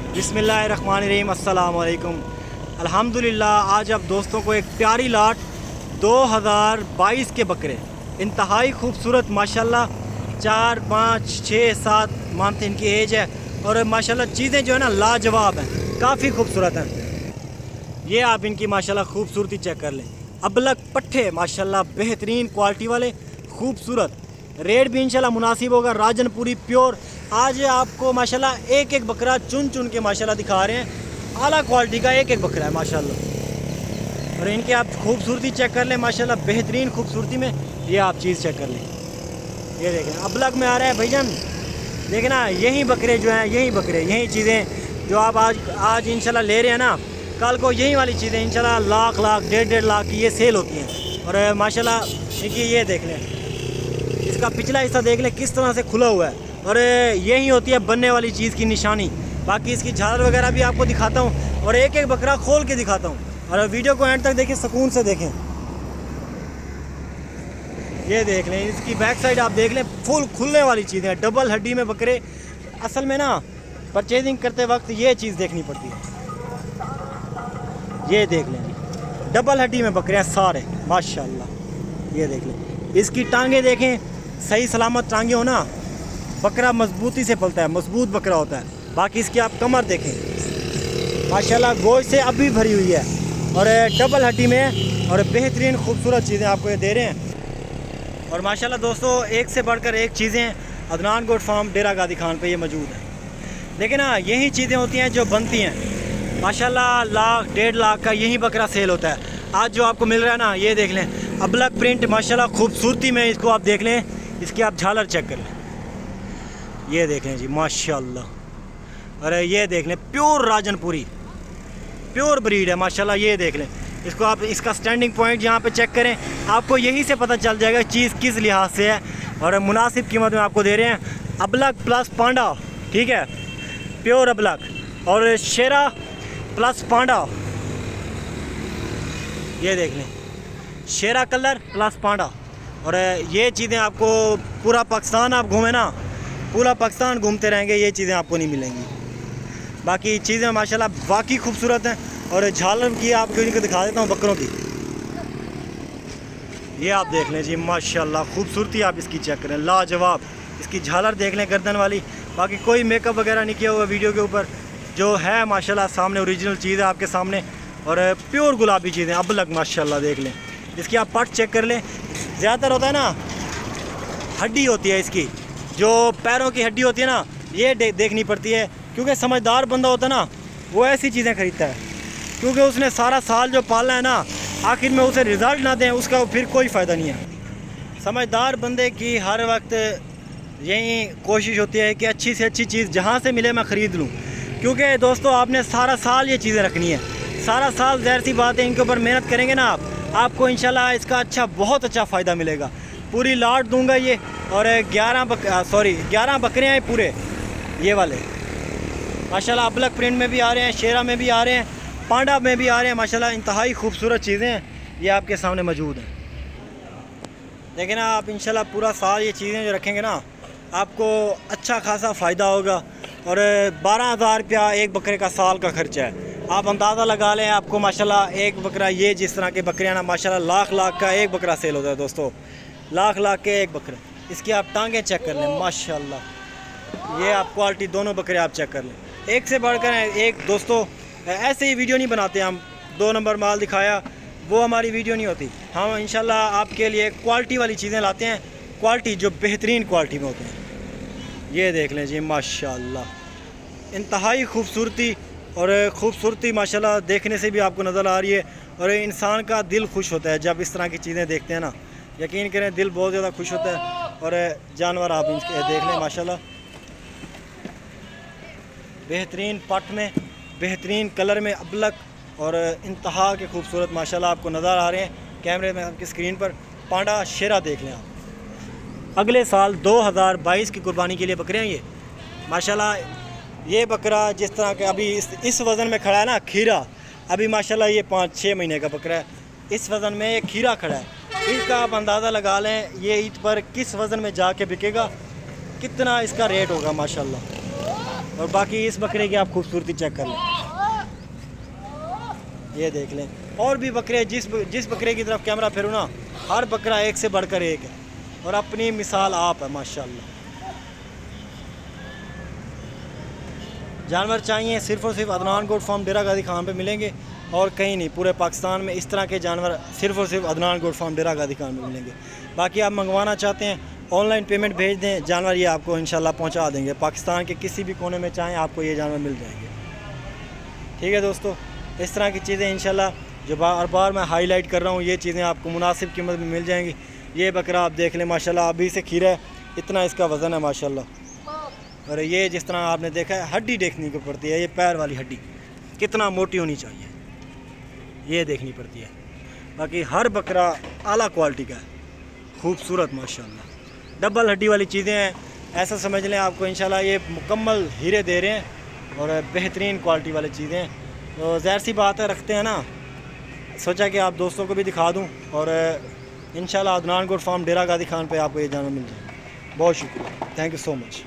बिस्मिल्लाहिर्रहमानिर्रहीम, अस्सलाम वालेकुम। अल्हम्दुलिल्लाह, आज अब दोस्तों को एक प्यारी लाट 2022 के बकरे, इंतहाई खूबसूरत माशाल्लाह, 4, 5, 6, 7 मंथ इनकी एज है और माशाल्लाह चीज़ें जो है ना लाजवाब हैं, काफ़ी खूबसूरत हैं। ये आप इनकी माशाल्लाह खूबसूरती चेक कर लें। अबलग पट्ठे माशाल्लाह बेहतरीन क्वालिटी वाले, खूबसूरत। रेट भी इंशाल्लाह मुनासिब होगा। राजनपुरी प्योर। आज आपको माशाल्लाह एक एक बकरा चुन चुन के माशाल्लाह दिखा रहे हैं। आला क्वालिटी का एक एक बकरा है माशाल्लाह। और इनकी आप खूबसूरती चेक कर लें माशाल्लाह, बेहतरीन खूबसूरती में। ये आप चीज़ चेक कर लें, ये देखें अबलग में आ रहा है भाईजान। देखें ना, यही बकरे जो हैं, यही बकरे, यही चीज़ें जो आप आज इंशाल्लाह ले रहे हैं ना, कल को यही वाली चीज़ें इंशाल्लाह लाख लाख 1.5 लाख की ये सेल होती हैं। और माशाल्लाह इनकी ये देख लें, इसका पिछला हिस्सा देख लें किस तरह से खुला हुआ है। और यही होती है बनने वाली चीज़ की निशानी। बाकी इसकी झालर वगैरह भी आपको दिखाता हूँ और एक एक बकरा खोल के दिखाता हूँ। और वीडियो को एंड तक देखें, सुकून से देखें। ये देख लें, इसकी बैक साइड आप देख लें, फुल खुलने वाली चीज़ें हैं। डबल हड्डी में बकरे। असल में ना परचेजिंग करते वक्त ये चीज़ देखनी पड़ती है। ये देख लें, डबल हड्डी में बकरे हैं सारे माशाल्लाह। ये देख लें, इसकी टांगे देखें, सही सलामत टांगे हो ना, बकरा मजबूती से पलता है, मजबूत बकरा होता है। बाकी इसकी आप कमर देखें माशाल्लाह, गोश्त से अब भी भरी हुई है और डबल हड्डी में। और बेहतरीन खूबसूरत चीज़ें आपको ये दे रहे हैं। और माशाल्लाह दोस्तों, एक से बढ़कर एक चीज़ें अदनान गोट फार्म डेरा गादी खान पे ये मौजूद है। लेकिन ना यही चीज़ें होती हैं जो बनती हैं माशाल्लाह। लाख 1.5 लाख का यही बकरा सेल होता है। आज जो आपको मिल रहा है ना, ये देख लें, अबलग प्रिंट माशाल्लाह खूबसूरती में। इसको आप देख लें, इसकी आप झालर चेक कर लें। ये देख लें जी माशाल्लाह। अरे ये देख लें, प्योर राजनपुरी, प्योर ब्रीड है माशाल्लाह। ये देख लें, इसको आप इसका स्टैंडिंग पॉइंट यहाँ पे चेक करें, आपको यहीं से पता चल जाएगा चीज़ किस लिहाज से है। और मुनासिब कीमत में आपको दे रहे हैं। अबलग प्लस पांडा, ठीक है, प्योर अबलग। और शेरा प्लस पांडा, ये देख लें, शेरा कलर प्लस पांडा। और ये चीज़ें आपको पूरा पाकिस्तान आप घूमें ना, पूरा पाकिस्तान घूमते रहेंगे, ये चीज़ें आपको नहीं मिलेंगी। बाकी चीज़ें माशाल्लाह वाकई खूबसूरत हैं। और झालर की आपको इनको दिखा देता हूँ बकरों की। ये आप देख लें जी माशाल्लाह, खूबसूरती आप इसकी चेक करें, लाजवाब। इसकी झालर देख लें गर्दन वाली। बाकी कोई मेकअप वगैरह नहीं किया हुआ वीडियो के ऊपर, जो है माशाल्लाह सामने ओरिजिनल चीज़ है आपके सामने। और प्योर गुलाबी चीज़ें अबलग माशाल्लाह देख लें। इसकी आप पट चेक कर लें। ज़्यादातर होता है ना, हड्डी होती है इसकी, जो पैरों की हड्डी होती है ना, ये देखनी पड़ती है। क्योंकि समझदार बंदा होता है ना, वो ऐसी चीज़ें खरीदता है। क्योंकि उसने सारा साल जो पाला है ना, आखिर में उसे रिज़ल्ट ना दें, उसका फिर कोई फ़ायदा नहीं है। समझदार बंदे की हर वक्त यही कोशिश होती है कि अच्छी से अच्छी चीज़ जहाँ से मिले मैं ख़रीद लूँ। क्योंकि दोस्तों, आपने सारा साल ये चीज़ें रखनी है, सारा साल। ज़ाहिर सी बात है, इनके ऊपर मेहनत करेंगे ना आपको इंशाल्लाह इसका बहुत अच्छा फ़ायदा मिलेगा। पूरी लाट दूंगा ये। और 11 बकरे हैं पूरे, ये वाले माशाल्लाह। अबलग प्रिंट में भी आ रहे हैं, शेरा में भी आ रहे हैं, पांडा में भी आ रहे हैं माशाल्लाह। इंतहाई खूबसूरत चीज़ें हैं, ये आपके सामने मौजूद हैं। देखिए ना, आप इंशाल्लाह पूरा साल ये चीज़ें जो रखेंगे ना, आपको अच्छा खासा फ़ायदा होगा। और 12,000 रुपया एक बकरे का साल का खर्चा है। आप अंदाज़ा लगा लें, आपको माशाल्लाह एक बकरा, ये जिस तरह के बकरे हैं ना माशाल्लाह, लाख लाख का एक बकरा सेल होता है दोस्तों, लाख लाख के एक बकरे। इसकी आप टांगें चेक कर लें माशाल्लाह। ये आप क्वालिटी दोनों बकरे आप चेक कर लें, एक से बढ़कर एक। दोस्तों, ऐसे ही वीडियो नहीं बनाते हम, 2 नंबर माल दिखाया, वो हमारी वीडियो नहीं होती। हम इंशाल्लाह आपके लिए क्वालिटी वाली चीज़ें लाते हैं, क्वालिटी जो बेहतरीन क्वालिटी में होते हैं। ये देख लें जी माशाल्लाह, इंतहाई खूबसूरती। और ख़ूबसूरती माशाल्लाह देखने से भी आपको नज़र आ रही है। और इंसान का दिल खुश होता है जब इस तरह की चीज़ें देखते हैं ना, यकीन करें दिल बहुत ज़्यादा खुश होता है। और जानवर आप इनके देख लें माशाल्लाह, बेहतरीन पट में, बेहतरीन कलर में अबलग। और इंतहा के खूबसूरत माशाल्लाह आपको नज़र आ रहे हैं कैमरे में, आपकी स्क्रीन पर। पांडा शेरा देख लें आप। अगले साल 2022 की कुर्बानी के लिए बकरे हैं ये माशाल्लाह। ये बकरा जिस तरह के अभी इस वज़न में खड़ा है ना, खीरा, अभी माशाल्लाह ये 5-6 महीने का बकरा है। इस वज़न में ये खीरा खड़ा है। इसका आप अंदाज़ा लगा लें, ये ईद पर किस वज़न में जाके बिकेगा, कितना इसका रेट होगा माशाल्लाह। और बाकी इस बकरे की आप खूबसूरती चेक कर लें, ये देख लें। और भी बकरे, जिस बकरे की तरफ कैमरा फिरू ना, हर बकरा एक से बढ़कर एक है और अपनी मिसाल आप है माशाल्लाह। जानवर चाहिए सिर्फ़ और सिर्फ अदनान गोट फार्म डेरा गाजी खान पे मिलेंगे और कहीं नहीं। पूरे पाकिस्तान में इस तरह के जानवर सिर्फ़ और सिर्फ अदनान गोट फार्म डेरा गाजी खान में मिलेंगे। बाकी आप मंगवाना चाहते हैं, ऑनलाइन पेमेंट भेज दें, जानवर ये आपको इंशाल्लाह पहुंचा देंगे। पाकिस्तान के किसी भी कोने में चाहें आपको ये जानवर मिल जाएंगे। ठीक है दोस्तों, इस तरह की चीज़ें इंशाल्लाह जो बार बार मैं हाईलाइट कर रहा हूँ, ये चीज़ें आपको मुनासिब कीमत में मिल जाएंगी। ये बकरा आप देख लें माशाल्लाह, अभी से खीरा है, इतना इसका वज़न है माशाल्लाह। और ये जिस तरह आपने देखा है, हड्डी देखनी को पड़ती है, ये पैर वाली हड्डी कितना मोटी होनी चाहिए ये देखनी पड़ती है। बाकी हर बकरा आला क्वालिटी का है, खूबसूरत माशाल्लाह। डबल हड्डी वाली चीज़ें हैं, ऐसा समझ लें आपको इंशाल्लाह ये मुकम्मल हीरे दे रहे हैं और बेहतरीन क्वालिटी वाली चीज़ें हैं। तो ज़ाहिर सी बात है, रखते हैं ना, सोचा कि आप दोस्तों को भी दिखा दूँ और इंशाल्लाह अदनान गोट फार्म डेरा गाजी खान पे आपको ये जानवर मिल जाए। बहुत शुक्रिया, थैंक यू सो मच।